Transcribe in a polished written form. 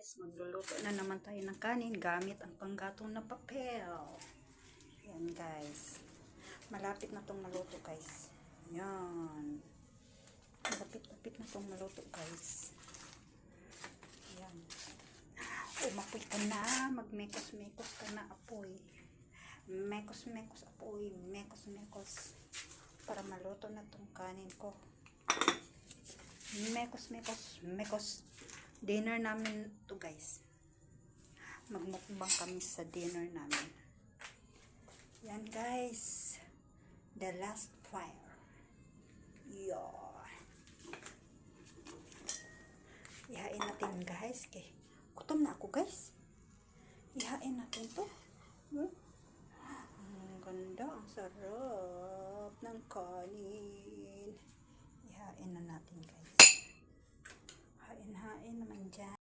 guys, magluluto na naman tayo ng kanin gamit ang panggatong na papel. Yan guys. Malapit na tong maluto guys. Yan. Malapit na tong maluto guys. Yan. Umapoy ka na. Magmekos-mekos ka na apoy. Mekos-mekos apoy. Mekos-mekos. Para maluto na tong kanin ko. Mekos. Dinner namin to guys. Magmukbang kami sa dinner namin. Yan guys. The last fire. Ihain natin guys. Gutom na ako guys. Ihain natin to. Ang ganda. Ang sarap ng kanin. Ihain na natin guys. Hain naman dyan.